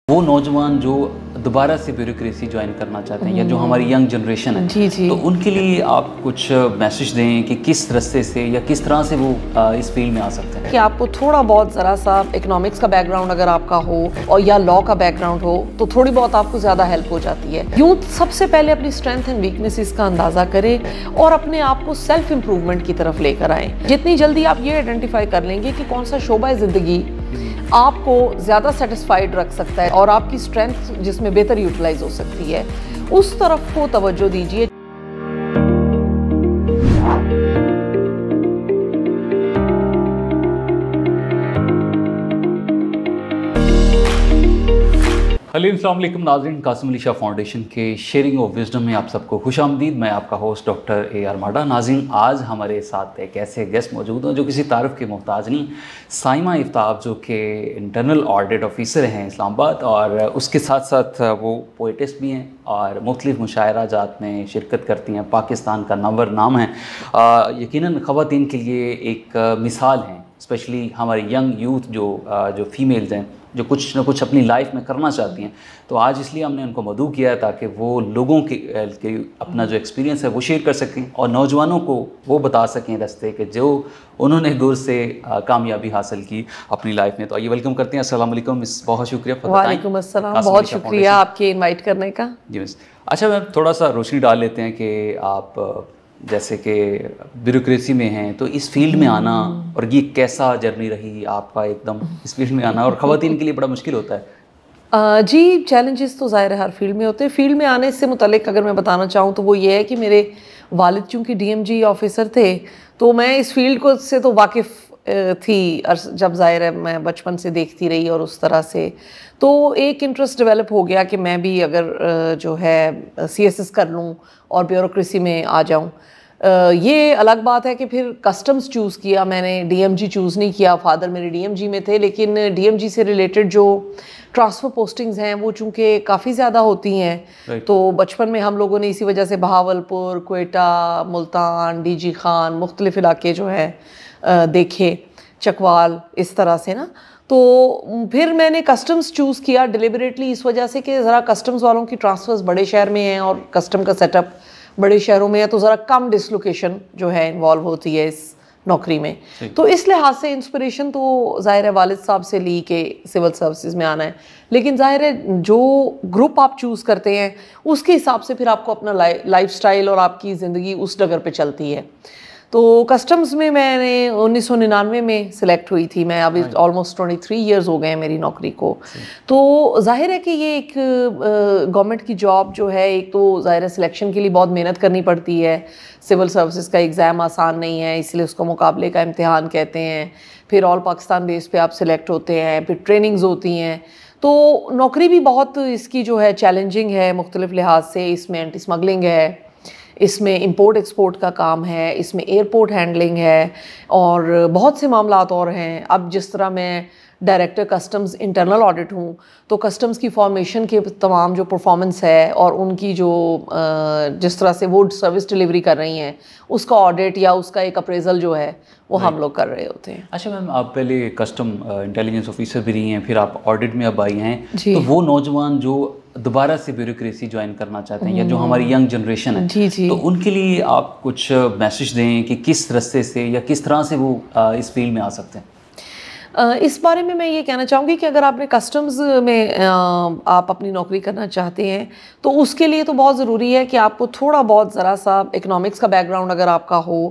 वो नौजवान जो दोबारा से ब्यूरोक्रेसी ज्वाइन करना चाहते हैं या जो हमारी यंग जनरेशन है जी जी। तो उनके लिए आप कुछ मैसेज दें कि किस रास्ते से या किस तरह से वो इस फील्ड में आ सकते हैं। कि आपको थोड़ा बहुत ज़रा सा इकोनॉमिक्स का बैकग्राउंड अगर आपका हो और या लॉ का बैकग्राउंड हो तो थोड़ी बहुत आपको ज़्यादा हेल्प हो जाती है। यूथ सबसे पहले अपनी स्ट्रेंथ एंड वीकनेसेस का अंदाज़ा करे और अपने आप को सेल्फ इम्प्रूवमेंट की तरफ लेकर आए। जितनी जल्दी आप ये आइडेंटिफाई कर लेंगे कि कौन सा शोबा ज़िंदगी आपको ज़्यादा सेटिस्फाइड रख सकता है और आपकी स्ट्रेंथ जिसमें बेहतर यूटिलाइज हो सकती है, उस तरफ को तवज्जो दीजिए। अस्सलाम वालेकुम नाज़रीन, कासिम अली शाह फाउंडेशन के शेयरिंग ऑफ विजडम में आप सबको खुशामदीद। मैं आपका होस्ट डॉक्टर ए आर माडा। नाज़रीन, आज हमारे साथ एक ऐसे गेस्ट मौजूद हैं जो किसी तारीफ़ के मोहताज नहीं, साइमा इफ्ताब, जो कि इंटरनल ऑडिट ऑफिसर हैं इस्लामाबाद, और उसके साथ साथ वो पोइटिस्ट भी हैं और मुख्तलिफ़ मुशायराजात में शिरकत करती हैं। पाकिस्तान का नंबर नाम है, यकीनन ख़वातीन के लिए एक मिसाल हैं, स्पेशली हमारे यंग यूथ जो फीमेल्स हैं जो कुछ ना कुछ अपनी लाइफ में करना चाहती हैं। तो आज इसलिए हमने उनको मदऊ किया है ताकि वो लोगों के अपना जो एक्सपीरियंस है वो शेयर कर सकें और नौजवानों को वो बता सकें रास्ते के जो उन्होंने गुर से कामयाबी हासिल की अपनी लाइफ में। तो आइए वेलकम करते हैं। अस्सलाम वालेकुम मिस, बहुत शुक्रिया। वालेकुम अस्सलाम, बहुत शुक्रिया आपके इनवाइट करने का। जी मिस। अच्छा मैम, थोड़ा सा रोशनी डाल लेते हैं कि आप जैसे कि ब्यूरोक्रेसी में हैं तो इस फील्ड में आना और ये कैसा जर्नी रही आपका एकदम इस फील्ड में आना, और ख़वातीन के लिए बड़ा मुश्किल होता है। जी, चैलेंजेस तो ज़ाहिर है हर फील्ड में होते हैं। फील्ड में आने से मुतल्लिक अगर मैं बताना चाहूँ तो वो ये है कि मेरे वालिद चूँकि DMG ऑफिसर थे तो मैं इस फील्ड को से तो वाकिफ़ थी, जब ज़ाहिर है मैं बचपन से देखती रही और उस तरह से तो एक इंटरेस्ट डेवलप हो गया कि मैं भी अगर जो है CSS कर लूँ और ब्यूरोक्रेसी में आ जाऊँ। ये अलग बात है कि फिर कस्टम्स चूज़ किया मैंने, DMG चूज़ नहीं किया। फादर मेरे DMG में थे, लेकिन DMG से रिलेटेड जो ट्रांसफ़र पोस्टिंग्स हैं वो चूँकि काफ़ी ज़्यादा होती हैं तो बचपन में हम लोगों ने इसी वजह से बहावलपुर, क्वेटा, मुल्तान, DG खान, मुख्तलिफ इलाके जो है देखे, चकवाल, इस तरह से ना। तो फिर मैंने कस्टम्स चूज़ किया डिलिबरेटली इस वजह से कि ज़रा कस्टम्स वालों की ट्रांसफ़र्स बड़े शहर में हैं और कस्टम का सेटअप बड़े शहरों में है तो ज़रा कम डिसलोकेशन जो है इन्वॉल्व होती है इस नौकरी में। तो इस लिहाज से इंस्पिरेशन तो ज़ाहिर है वालिद साहब से ली के सिविल सर्विसेज में आना है, लेकिन ज़ाहिर है जो ग्रुप आप चूज़ करते हैं उसके हिसाब से फिर आपको अपना लाइफस्टाइल और आपकी ज़िंदगी उस डगर पे चलती है। तो कस्टम्स में मैंने 1999 में सिलेक्ट हुई थी। मैं अभी ऑलमोस्ट 23 ईयर्स हो गए हैं मेरी नौकरी को। तो जाहिर है कि ये एक गवर्नमेंट की जॉब जो है, एक तो जाहिर है सिलेक्शन के लिए बहुत मेहनत करनी पड़ती है। सिविल सर्विसेज का एग्ज़ाम आसान नहीं है, इसलिए उसको मुकाबले का इम्तिहान कहते हैं। फिर ऑल पाकिस्तान बेस पे आप सिलेक्ट होते हैं, फिर ट्रेनिंग्स होती हैं। तो नौकरी भी बहुत इसकी जो है चैलेंजिंग है मुख्तलिफ लिहाज से। इसमें एंटी स्मगलिंग है, इसमें इंपोर्ट एक्सपोर्ट का काम है, इसमें एयरपोर्ट हैंडलिंग है और बहुत से मामलात और हैं। अब जिस तरह मैं डायरेक्टर कस्टम्स इंटरनल ऑडिट हूँ तो कस्टम्स की फॉर्मेशन के तमाम जो परफॉर्मेंस है और उनकी जो जिस तरह से वो सर्विस डिलीवरी कर रही हैं उसका ऑडिट या उसका एक अप्रेजल जो है वो हम लोग कर रहे होते हैं। अच्छा मैम, आप पहले कस्टम इंटेलिजेंस ऑफिसर भी रही हैं, फिर आप ऑडिट में अब आई हैं, तो वो नौजवान जो दोबारा से ब्यूरोक्रेसी ज्वाइन करना चाहते हैं या जो हमारी यंग जनरेशन है जी जी। तो उनके लिए आप कुछ मैसेज दें कि किस रास्ते से या किस तरह से वो इस फील्ड में आ सकते हैं। इस बारे में मैं ये कहना चाहूँगी कि अगर आपने कस्टम्स में आप अपनी नौकरी करना चाहते हैं तो उसके लिए तो बहुत ज़रूरी है कि आपको थोड़ा बहुत ज़रा सा इकोनॉमिक्स का बैकग्राउंड अगर आपका हो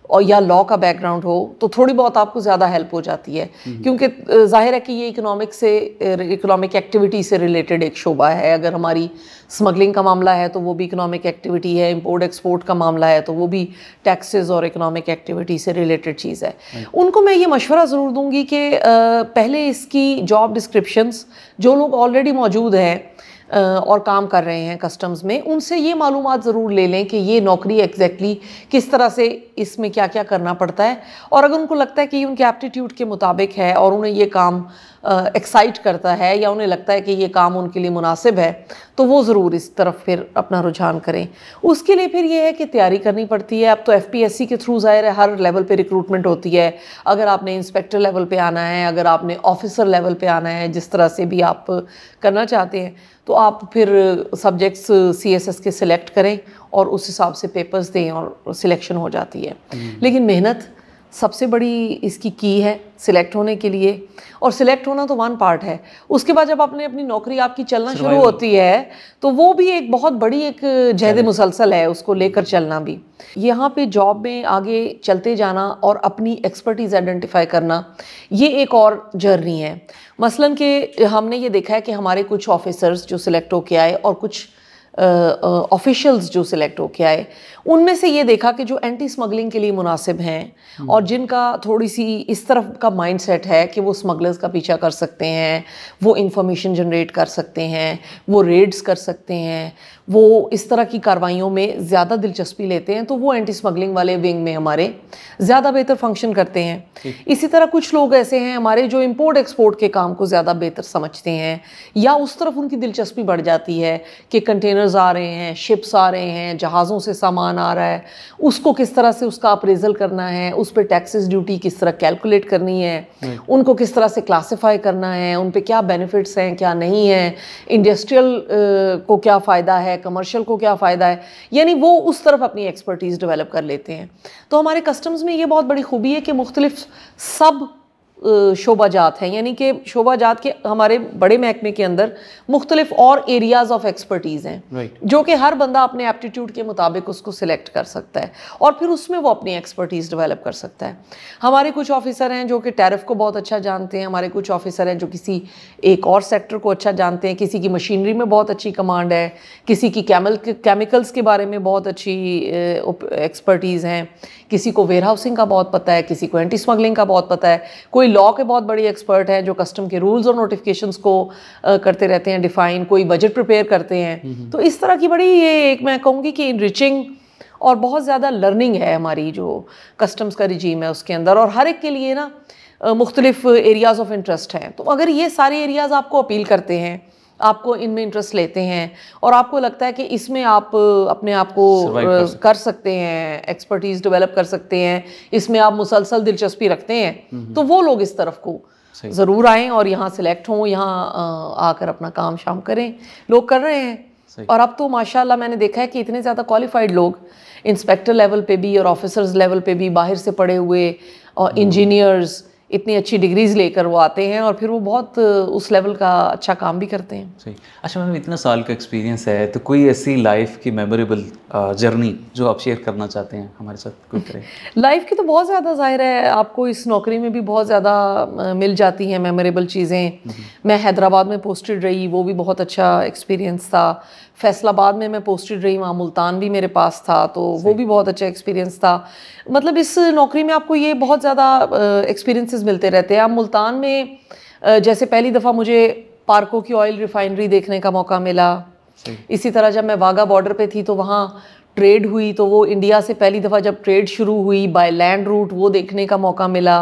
और या लॉ का बैकग्राउंड हो तो थोड़ी बहुत आपको ज़्यादा हेल्प हो जाती है, क्योंकि जाहिर है कि ये इकोनॉमिक एक्टिविटी से रिलेटेड एक शोबा है। अगर हमारी स्मगलिंग का मामला है तो वो भी इकोनॉमिक एक्टिविटी है, इंपोर्ट एक्सपोर्ट का मामला है तो वो भी टैक्सेस और इकोनॉमिक एक्टिविटी से रिलेटेड चीज़ है। उनको मैं ये मशवरा ज़रूर दूंगी कि पहले इसकी जॉब डिस्क्रिप्शंस जो लोग ऑलरेडी मौजूद हैं और काम कर रहे हैं कस्टम्स में, उनसे ये मालूमात ज़रूर ले लें कि ये नौकरी एग्जैक्टली किस तरह से इसमें क्या क्या करना पड़ता है। और अगर उनको लगता है कि ये उनके एप्टीट्यूड के मुताबिक है और उन्हें ये काम एक्साइट करता है या उन्हें लगता है कि ये काम उनके लिए मुनासिब है, तो वो ज़रूर इस तरफ फिर अपना रुझान करें। उसके लिए फिर ये है कि तैयारी करनी पड़ती है। अब तो FPSC के थ्रू ज़ाहिर है हर लेवल पे रिक्रूटमेंट होती है। अगर आपने इंस्पेक्टर लेवल पे आना है, अगर आपने ऑफिसर लेवल पे आना है, जिस तरह से भी आप करना चाहते हैं, तो आप फिर सब्जेक्ट्स CSS के सिलेक्ट करें और उस हिसाब से पेपर्स दें और सिलेक्शन हो जाती है। लेकिन मेहनत सबसे बड़ी इसकी की है सिलेक्ट होने के लिए, और सिलेक्ट होना तो वन पार्ट है। उसके बाद जब आपने अपनी नौकरी आपकी चलना शुरू होती है तो वो भी एक बहुत बड़ी एक जहद मुसलसल है, उसको लेकर चलना भी। यहाँ पे जॉब में आगे चलते जाना और अपनी एक्सपर्टीज़ आइडेंटिफाई करना, ये एक और जर्नी है। मसलन कि हमने ये देखा है कि हमारे कुछ ऑफिसर्स जो सिलेक्ट होके आए और कुछ ऑफिशियल्स जो सिलेक्ट होके आए, उनमें से ये देखा कि जो एंटी स्मगलिंग के लिए मुनासिब हैं और जिनका थोड़ी सी इस तरफ का माइंडसेट है कि वो स्मगलर्स का पीछा कर सकते हैं, वो इंफॉर्मेशन जनरेट कर सकते हैं, वो रेड्स कर सकते हैं, वो इस तरह की कार्रवाइयों में ज़्यादा दिलचस्पी लेते हैं, तो वो एंटी स्मगलिंग वाले विंग में हमारे ज़्यादा बेहतर फंक्शन करते हैं। इसी तरह कुछ लोग ऐसे हैं हमारे जो इंपोर्ट एक्सपोर्ट के काम को ज़्यादा बेहतर समझते हैं, या उस तरफ उनकी दिलचस्पी बढ़ जाती है कि कंटेनर्स आ रहे हैं, शिप्स आ रहे हैं, जहाज़ों से सामान आ रहा है, उसको किस तरह से उसका अप्रेजल करना है, उस पर टैक्सेस ड्यूटी किस तरह कैलकुलेट करनी है, उनको किस तरह से क्लासिफाई करना है, उन पे क्या बेनिफिट्स हैं क्या नहीं है, इंडस्ट्रियल को क्या फ़ायदा है, कमर्शियल को क्या फ़ायदा है, यानी वो उस तरफ अपनी एक्सपर्टीज़ डेवलप कर लेते हैं। तो हमारे कस्टम्स में ये बहुत बड़ी खूबी है कि मुख्तलिफ सब शोबाजात हैं, यानी कि शोबाजात के हमारे बड़े महकमे के अंदर मुख्तलिफ और एरियाज़ ऑफ एक्सपर्टीज़ हैं, जो कि हर बंदा अपने एप्टीट्यूड के मुताबिक उसको सिलेक्ट कर सकता है और फिर उसमें वो अपनी एक्सपर्टीज़ डेवलप कर सकता है। हमारे कुछ ऑफिसर हैं जो कि टैरिफ को बहुत अच्छा जानते हैं, हमारे कुछ ऑफिसर हैं जो किसी एक और सेक्टर को अच्छा जानते हैं, किसी की मशीनरी में बहुत अच्छी कमांड है, किसी की केमिकल्स के बारे में बहुत अच्छी एक्सपर्टीज़ हैं, किसी को वेयर हाउसिंग का बहुत पता है, किसी को एंटी स्मगलिंग का बहुत पता है, कोई लॉ के बहुत बड़ी एक्सपर्ट है जो कस्टम के रूल्स और नोटिफिकेशंस को करते रहते हैं डिफाइन, कोई बजट प्रिपेयर करते हैं। तो इस तरह की बड़ी ये एक मैं कहूँगी कि इनरिचिंग और बहुत ज़्यादा लर्निंग है हमारी जो कस्टम्स का रिजीम है उसके अंदर, और हर एक के लिए ना मुख्तलिफ एरियाज़ ऑफ इंटरेस्ट हैं। तो अगर ये सारे एरियाज़ आपको अपील करते हैं, आपको इनमें इंटरेस्ट लेते हैं और आपको लगता है कि इसमें आप अपने आप को कर सकते हैं, एक्सपर्टीज़ डेवलप कर सकते हैं, इसमें आप मुसलसल दिलचस्पी रखते हैं, तो वो लोग इस तरफ को ज़रूर आएँ और यहाँ सिलेक्ट हों, यहाँ आकर अपना काम शाम करें। लोग कर रहे हैं, और अब तो माशाल्लाह मैंने देखा है कि इतने ज़्यादा क्वालिफाइड लोग इंस्पेक्टर लेवल पे भी और ऑफिसर्स लेवल पे भी बाहर से पढ़े हुए और इंजीनियर्स इतनी अच्छी डिग्रीज लेकर वो आते हैं और फिर वो बहुत उस लेवल का अच्छा काम भी करते हैं। सही। अच्छा मैम, इतना साल का एक्सपीरियंस है, तो कोई ऐसी लाइफ की मेमोरेबल जर्नी जो आप शेयर करना चाहते हैं हमारे साथ, कोई करें? लाइफ की तो बहुत ज़्यादा ज़ाहिर है आपको इस नौकरी में भी बहुत ज़्यादा मिल जाती हैं मेमोरेबल चीज़ें। मैं हैदराबाद में पोस्टेड रही, वो भी बहुत अच्छा एक्सपीरियंस था। फैसलाबाद में मैं पोस्टेड रही, वहाँ मुल्तान भी मेरे पास था, तो वो भी बहुत अच्छा एक्सपीरियंस था। मतलब इस नौकरी में आपको ये बहुत ज़्यादा एक्सपीरियंसेस मिलते रहते हैं। अब मुल्तान में जैसे पहली दफ़ा मुझे पार्को की ऑयल रिफाइनरी देखने का मौका मिला, इसी तरह जब मैं वाघा बॉर्डर पे थी तो वहाँ ट्रेड हुई, तो वो इंडिया से पहली दफ़ा जब ट्रेड शुरू हुई बाय लैंड रूट, वो देखने का मौका मिला।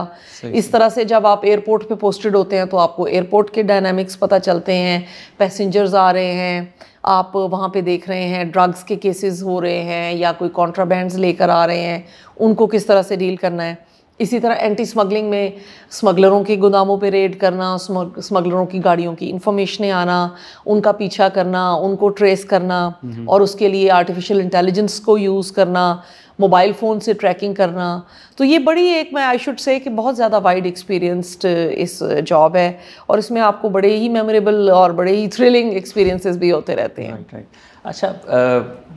इस तरह से जब आप एयरपोर्ट पे पोस्टेड होते हैं तो आपको एयरपोर्ट के डायनामिक्स पता चलते हैं, पैसेंजर्स आ रहे हैं, आप वहाँ पे देख रहे हैं ड्रग्स के केसेस हो रहे हैं या कोई कॉन्ट्राबैंड्स लेकर आ रहे हैं, उनको किस तरह से डील करना है। इसी तरह एंटी स्मगलिंग में स्मगलरों के गोदामों पे रेड करना, स्मगलरों की गाड़ियों की इंफॉर्मेशनें आना, उनका पीछा करना, उनको ट्रेस करना, और उसके लिए आर्टिफिशियल इंटेलिजेंस को यूज़ करना, मोबाइल फ़ोन से ट्रैकिंग करना। तो ये बड़ी एक मैं आई शुड से कि बहुत ज़्यादा वाइड एक्सपीरियंस्ड इस जॉब है, और इसमें आपको बड़े ही मेमोरेबल और बड़े ही थ्रिलिंग एक्सपीरियंसेस भी होते रहते हैं। राइट। अच्छा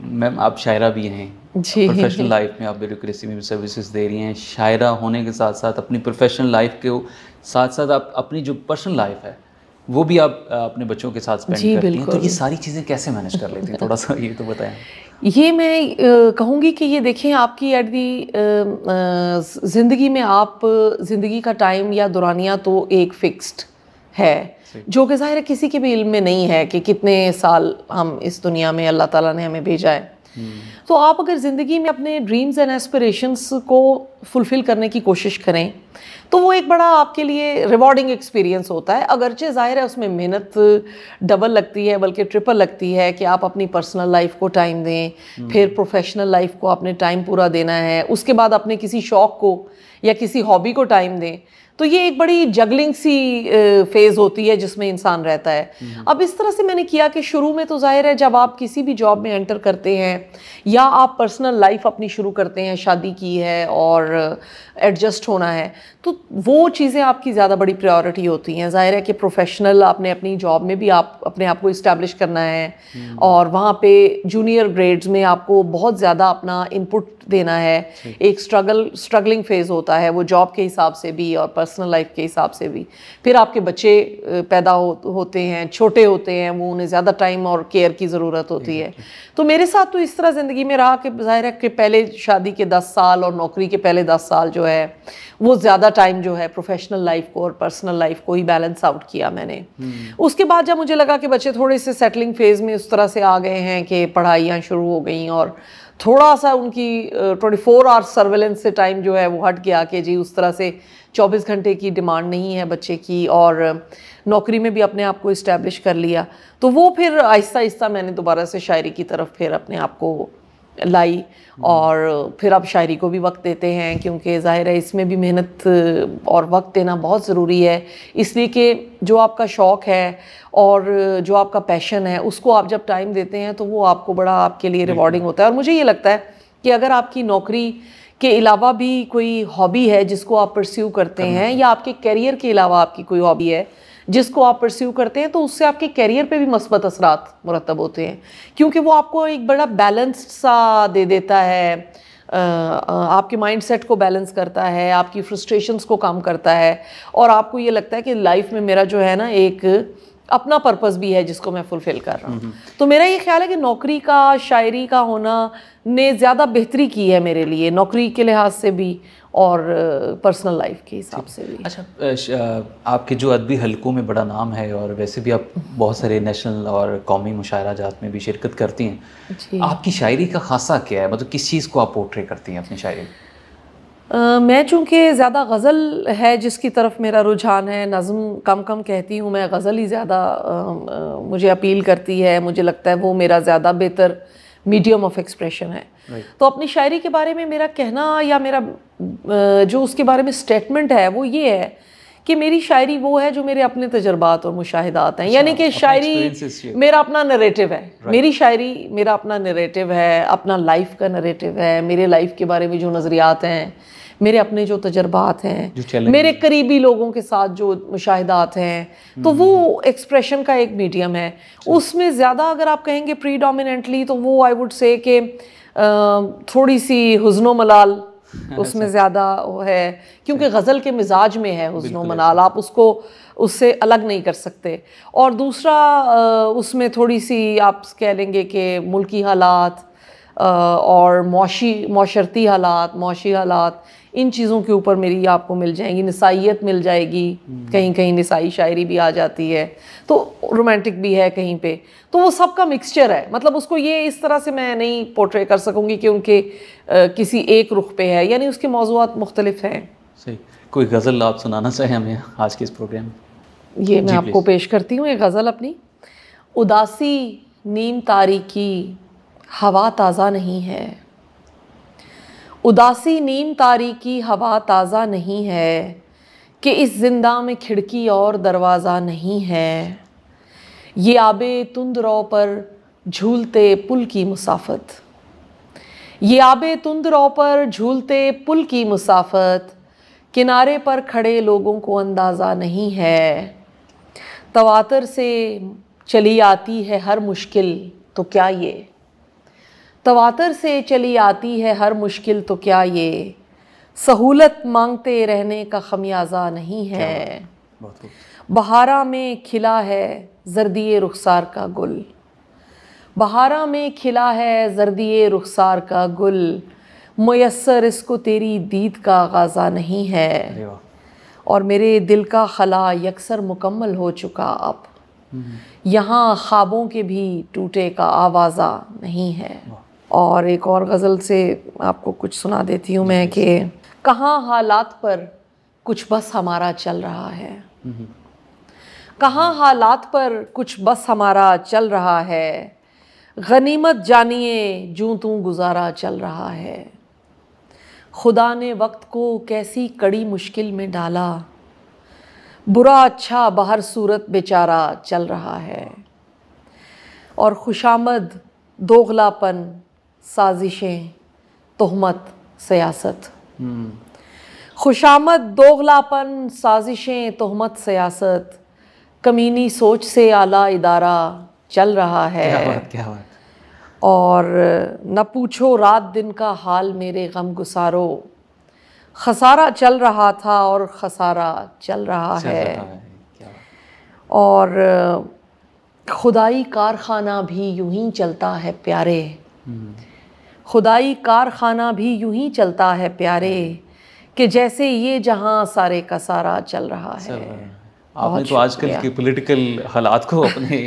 मैम, आप शायरा भी हैं जी। प्रोफेशनल लाइफ में आप ब्यूरोक्रेसी में भी सर्विसेज दे रही हैं, शायरा होने के साथ साथ अपनी प्रोफेशनल लाइफ के साथ साथ आप अपनी जो पर्सनल लाइफ है वो भी आप अपने बच्चों के साथ स्पेंड करती हैं, तो ये सारी चीज़ें कैसे मैनेज कर लेती हैं, थोड़ा सा ये तो बताएं। ये मैं कहूँगी कि ये देखें आपकी एट दी ज़िंदगी में आप ज़िंदगी का टाइम या दौरानिया तो एक फिक्स्ड है, जो कि ज़ाहिर है किसी के भी इल्म में नहीं है कि कितने साल हम इस दुनिया में अल्लाह ताला ने हमें भेजा है। तो आप अगर ज़िंदगी में अपने ड्रीम्स एंड एस्पिरेशंस को फुलफ़िल करने की कोशिश करें तो वो एक बड़ा आपके लिए रिवॉर्डिंग एक्सपीरियंस होता है। अगरचे ज़ाहिर है उसमें मेहनत डबल लगती है, बल्कि ट्रिपल लगती है कि आप अपनी पर्सनल लाइफ को टाइम दें, फिर प्रोफेशनल लाइफ को आपने टाइम पूरा देना है, उसके बाद अपने किसी शौक़ को या किसी हॉबी को टाइम दें। तो ये एक बड़ी जगलिंग सी फेज़ होती है जिसमें इंसान रहता है। अब इस तरह से मैंने किया कि शुरू में तो ज़ाहिर है जब आप किसी भी जॉब में एंटर करते हैं या आप पर्सनल लाइफ अपनी शुरू करते हैं, शादी की है और एडजस्ट होना है, तो वो चीज़ें आपकी ज़्यादा बड़ी प्रायोरिटी होती हैं। ज़ाहिर है कि प्रोफेशनल आपने अपनी जॉब में भी आप अपने आप को इस्टेब्लिश करना है और वहाँ पे जूनियर ग्रेड्स में आपको बहुत ज़्यादा अपना इनपुट देना है। एक स्ट्रगलिंग फेज़ होता है वो जॉब के हिसाब से भी और पर्सनल लाइफ के हिसाब से भी। फिर आपके बच्चे पैदा होते हैं, छोटे होते हैं, वो उन्हें ज़्यादा टाइम और केयर की ज़रूरत होती है। तो मेरे साथ तो इस तरह ज़िंदगी में रहा कि ज़ाहिर है कि पहले शादी के 10 साल और नौकरी के पहले 10 साल जो है वो ज़्यादा टाइम जो है प्रोफेशनल लाइफ को और पर्सनल लाइफ को ही बैलेंस आउट किया मैंने। उसके बाद जब मुझे लगा कि बच्चे थोड़े से सेटलिंग फेज़ में उस तरह से आ गए हैं कि पढ़ाइयाँ शुरू हो गई और थोड़ा सा उनकी 24 आवर्स सर्वेलेंस से टाइम जो है वो हट गया कि जी उस तरह से 24 घंटे की डिमांड नहीं है बच्चे की, और नौकरी में भी अपने आप को इस्टेब्लिश कर लिया। तो वो फिर आहिस्ता आहिस्ता मैंने दोबारा से शायरी की तरफ फिर अपने आप को लाई और फिर अब शायरी को भी वक्त देते हैं, क्योंकि ज़ाहिर है इसमें भी मेहनत और वक्त देना बहुत ज़रूरी है। इसलिए कि जो आपका शौक़ है और जो आपका पैशन है उसको आप जब टाइम देते हैं तो वो आपको बड़ा आपके लिए रिवॉर्डिंग होता है। और मुझे ये लगता है कि अगर आपकी नौकरी के अलावा भी कोई हॉबी है जिसको आप परस्यू करते हैं, या आपके करियर के अलावा आपकी कोई हॉबी है जिसको आप परस्यू करते हैं, तो उससे आपके करियर पे भी मस्बत असरात मुरतब होते हैं, क्योंकि वो आपको एक बड़ा बैलेंस्ड सा दे देता है, आपके माइंडसेट को बैलेंस करता है, आपकी फ्रस्ट्रेशंस को कम करता है, और आपको ये लगता है कि लाइफ में मेरा जो है ना एक अपना पर्पस भी है जिसको मैं फुलफिल कर रहा हूँ। तो मेरा ये ख्याल है कि नौकरी का, शायरी का होना ने ज़्यादा बेहतरी की है मेरे लिए, नौकरी के लिहाज से भी और पर्सनल लाइफ के हिसाब से भी। अच्छा, आपके जो अदबी हलकों में बड़ा नाम है और वैसे भी आप बहुत सारे नेशनल और कौमी मुशायरा जात में भी शिरकत करती हैं, आपकी शायरी का खासा क्या है? मतलब किस चीज़ को आप पोर्ट्रे करती हैं अपनी शायरी में? मैं चूँकि ज़्यादा गज़ल है जिसकी तरफ मेरा रुझान है, नज़्म कम कम कहती हूँ मैं, गज़ल ही ज़्यादा मुझे अपील करती है। मुझे लगता है वो मेरा ज़्यादा बेहतर मीडियम ऑफ एक्सप्रेशन है। तो अपनी शायरी के बारे में मेरा कहना या मेरा जो उसके बारे में स्टेटमेंट है वो ये है कि मेरी शायरी वो है जो मेरे अपने तजर्बात और मुशाहिदात हैं। यानी कि शायरी मेरा अपना नरेटिव है। मेरी शायरी मेरा अपना नरेटिव है, अपना लाइफ का नरेटिव है, मेरे लाइफ के बारे में जो नज़रियात हैं, मेरे अपने जो तजर्बात हैं, मेरे करीबी लोगों के साथ जो मुशाहिदात हैं, तो वो एक्सप्रेशन का एक मीडियम है। उसमें ज़्यादा अगर आप कहेंगे प्रीडोमिनेंटली तो वो आई वुड से कि थोड़ी सी हुज़्नो मलाल उसमें ज़्यादा है, क्योंकि गज़ल के मिजाज में है हुज़्नो मलाल, आप उसको उससे अलग नहीं कर सकते। और दूसरा उसमें थोड़ी सी आप कह लेंगे कि मुल्की हालात और मौशरती हालात, मौशी हालात, इन चीज़ों के ऊपर मेरी आपको मिल जाएंगी, निसाइयत मिल जाएगी, कहीं कहीं निसाई शायरी भी आ जाती है, तो रोमांटिक भी है कहीं पे, तो वो सब का मिक्सचर है। मतलब उसको ये इस तरह से मैं नहीं पोर्ट्रे कर सकूँगी कि उनके किसी एक रुख पे है, यानी उसके मौज़ूआत मुख्तलिफ हैं। सही। कोई गज़ल आप सुनाना चाहें हमें आज के इस प्रोग्राम में? ये मैं आपको पेश करती हूँ एक गज़ल अपनी। उदासी नीम तारीकी हवा ताज़ा नहीं है, उदासी नीम तारीकी हवा ताज़ा नहीं है, कि इस जिंदा में खिड़की और दरवाज़ा नहीं है। ये आबे तुंद रो पर झूलते पुल की मुसाफत, ये आबे तुंद रो पर झूलते पुल की मुसाफत, किनारे पर खड़े लोगों को अंदाज़ा नहीं है। तवातर से चली आती है हर मुश्किल तो क्या ये, तवातर से चली आती है हर मुश्किल तो क्या ये, सहूलत मांगते रहने का खमियाजा नहीं है। बहारा में खिला है जर्दिए रुखसार का गुल, बहारा में खिला है जर्दिए रुखसार का गुल, मुयस्सर इसको तेरी दीद का गाज़ा नहीं है। और मेरे दिल का खला यकसर मुकम्मल हो चुका अब, यहाँ ख्वाबों के भी टूटे का आवाज़ा नहीं है। और एक और गज़ल से आपको कुछ सुना देती हूँ मैं कि कहाँ हालात पर कुछ बस हमारा चल रहा है, कहाँ हालात पर कुछ बस हमारा चल रहा है, गनीमत जानिए जूं तूं गुजारा चल रहा है। खुदा ने वक्त को कैसी कड़ी मुश्किल में डाला, बुरा अच्छा बहर सूरत बेचारा चल रहा है। और खुशामद दोगलापन साजिशें तोहमत सियासत, खुशामद दोगलापन साजिशें तोहमत सियासत, कमीनी सोच से आला इदारा चल रहा है। क्या बात। और न पूछो रात दिन का हाल मेरे गम गुसारो, खसारा चल रहा था और खसारा चल रहा है। क्या बात। और खुदाई कारखाना भी यूं ही चलता है प्यारे, खुदाई कारखाना भी यूं ही चलता है प्यारे, कि जैसे ये जहां सारे का सारा चल रहा है। आपने तो आजकल के पॉलिटिकल हालात को अपने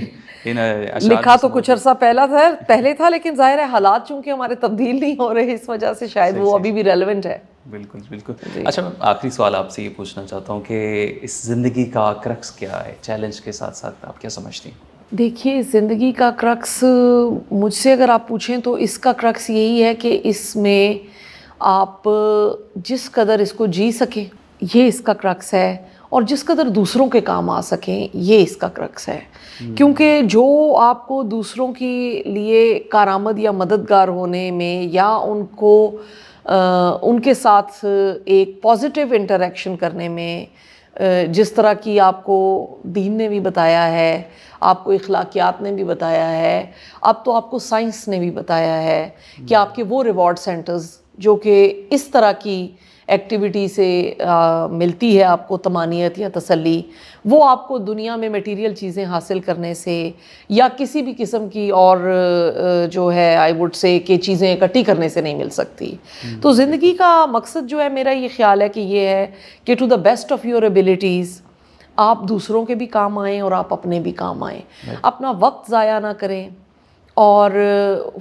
लिखा तो कुछ अरसा पहले था, लेकिन जाहिर है हालात चूंकि हमारे तब्दील नहीं हो रहे, इस वजह से शायद वो अभी भी रेलेवेंट है। बिल्कुल बिल्कुल। अच्छा, मैं आखिरी सवाल आपसे ये पूछना चाहता हूँ कि इस ज़िंदगी का क्रक्स क्या है, चैलेंज के साथ साथ आप क्या समझती हैं? देखिए, ज़िंदगी का क्रक्स मुझसे अगर आप पूछें तो इसका क्रक्स यही है कि इसमें आप जिस कदर इसको जी सकें, ये इसका क्रक्स है, और जिस कदर दूसरों के काम आ सकें, ये इसका क्रक्स है। क्योंकि जो आपको दूसरों के लिए कारामद या मददगार होने में या उनको उनके साथ एक पॉजिटिव इंटरेक्शन करने में, जिस तरह की आपको दीन ने भी बताया है, आपको इखलाकियात ने भी बताया है, अब तो आपको साइंस ने भी बताया है कि आपके वो रिवॉर्ड सेंटर्स जो कि इस तरह की एक्टिविटी से मिलती है आपको तमानियत या तसल्ली, वो आपको दुनिया में मटेरियल चीज़ें हासिल करने से या किसी भी किस्म की और जो है आई वुड से कि चीज़ें इकट्ठी करने से नहीं मिल सकती। तो ज़िंदगी का मकसद जो है, मेरा ये ख्याल है कि ये है कि to the best of your abilities आप दूसरों के भी काम आएँ और आप अपने भी काम आएँ। अपना वक्त ज़ाया ना करें और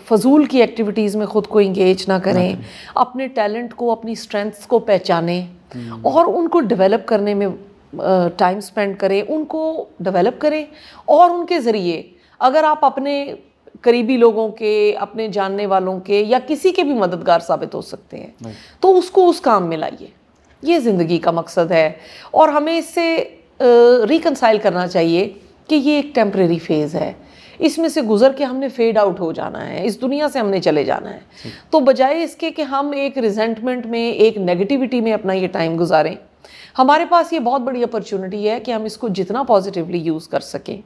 फजूल की एक्टिविटीज़ में ख़ुद को इंगेज ना करें। अपने टैलेंट को, अपनी स्ट्रेंथ्स को पहचानें और उनको डेवलप करने में टाइम स्पेंड करें, उनको डेवलप करें। और उनके ज़रिए अगर आप अपने करीबी लोगों के, अपने जानने वालों के या किसी के भी मददगार साबित हो सकते हैं तो उसको उस काम में लाइए। ये ज़िंदगी का मकसद है और हमें इससे रिकंसाइल करना चाहिए कि ये एक टेम्परेरी फेज़ है, इसमें से गुजर के हमने फेड आउट हो जाना है, इस दुनिया से हमने चले जाना है। तो बजाय इसके कि हम एक रिजेंटमेंट में, एक नेगेटिविटी में अपना ये टाइम गुजारें, हमारे पास ये बहुत बड़ी अपॉर्चुनिटी है कि हम इसको जितना पॉजिटिवली यूज़ कर सकें,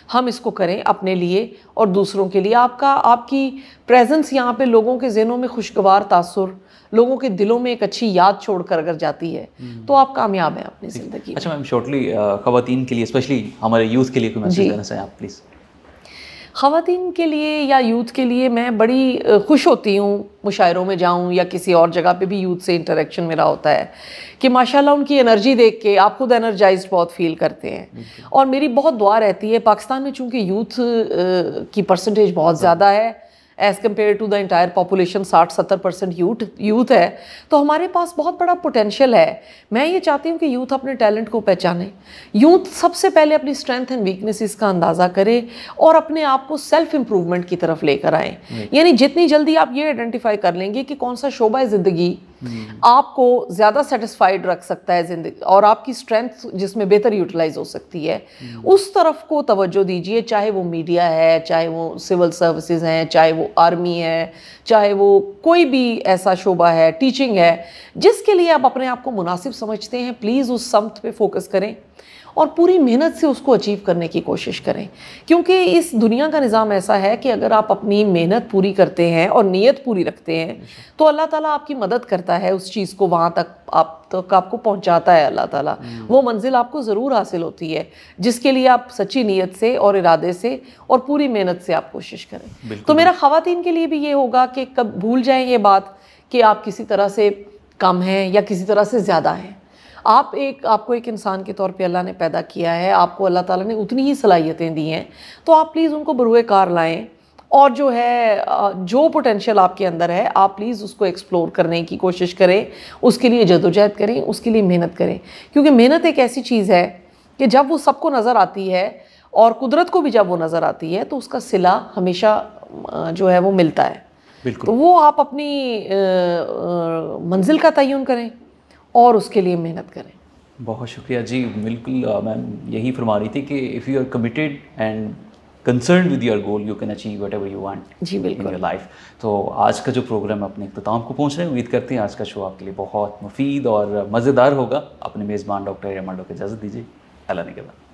हम इसको करें अपने लिए और दूसरों के लिए। आपकी प्रेजेंस यहाँ पे लोगों के ज़हनों में खुशगवार तासुर, लोगों के दिलों में एक अच्छी याद छोड़कर अगर जाती है तो आप कामयाब हैं अपनी ज़िंदगी। अच्छा मैम, शॉर्टली ख़वातीन के लिए, स्पेशली हमारे यूथ के लिए कोई मैसेज देना चाहें आप प्लीज़? ख़वातीन के लिए या यूथ के लिए मैं बड़ी खुश होती हूँ, मुशायरों में जाऊँ या किसी और जगह पे भी यूथ से इंटरेक्शन मेरा होता है कि माशाल्लाह उनकी एनर्जी देख के आप खुद एनर्जाइज्ड बहुत फील करते हैं। और मेरी बहुत दुआ रहती है, पाकिस्तान में चूँकि यूथ की परसेंटेज बहुत ज़्यादा है as compare to the entire population, 60-70% youth है, तो हमारे पास बहुत बड़ा पोटेंशियल है। मैं ये चाहती हूँ कि यूथ अपने टैलेंट को पहचाने, यूथ सबसे पहले अपनी स्ट्रेंथ एंड वीकनेसेस का अंदाज़ा करे और अपने आप को सेल्फ इम्प्रूवमेंट की तरफ लेकर आएँ। यानी जितनी जल्दी आप ये आइडेंटिफाई कर लेंगे कि कौन सा शोबा ज़िंदगी आपको ज़्यादा सेटिस्फाइड रख सकता है ज़िंदगी और आपकी स्ट्रेंथ जिसमें बेहतर यूटिलाइज हो सकती है, उस तरफ को तवज्जो दीजिए। चाहे वो मीडिया है, चाहे वो सिविल सर्विसेज हैं, चाहे वो आर्मी है, चाहे वो कोई भी ऐसा शोबा है, टीचिंग है, जिसके लिए आप अपने आप को मुनासिब समझते हैं, प्लीज़ उस समत पे फोकस करें और पूरी मेहनत से उसको अचीव करने की कोशिश करें। क्योंकि इस दुनिया का निज़ाम ऐसा है कि अगर आप अपनी मेहनत पूरी करते हैं और नीयत पूरी रखते हैं तो अल्लाह ताला आपकी मदद करता है, उस चीज़ को वहाँ तक आपको पहुँचाता है। अल्लाह ताला वो मंजिल आपको ज़रूर हासिल होती है जिसके लिए आप सच्ची नीयत से और इरादे से और पूरी मेहनत से आप कोशिश करें। तो मेरा ख़वातीन के लिए भी ये होगा कि कब भूल जाएँ ये बात कि आप किसी तरह से कम हैं या किसी तरह से ज़्यादा हैं। आपको एक इंसान के तौर पे अल्लाह ने पैदा किया है, आपको अल्लाह ताला ने उतनी ही सलाहियतें दी हैं, तो आप प्लीज़ उनको बरूए कार लाएं और जो है जो पोटेंशियल आपके अंदर है आप प्लीज़ उसको एक्सप्लोर करने की कोशिश करें, उसके लिए जद्दोजहद करें, उसके लिए मेहनत करें। क्योंकि मेहनत एक ऐसी चीज़ है कि जब वो सबको नज़र आती है और कुदरत को भी जब वो नज़र आती है तो उसका सिला हमेशा जो है वो मिलता है। बिल्कुल। तो वो आप अपनी मंजिल का तयन करें और उसके लिए मेहनत करें। बहुत शुक्रिया जी। बिल्कुल मैम यही फरमा रही थी कि if you are committed and concern with your goal you can achieve whatever you want जी बिल्कुल इन योर लाइफ। तो आज का जो प्रोग्राम अपने इख्तिताम को पहुंच रहे हैं, उम्मीद करते हैं आज का शो आपके लिए बहुत मुफीद और मज़ेदार होगा। अपने मेज़बान डॉक्टर ए आर मार्डा को इजाज़त दीजिए। अल्लाह ने के बाद।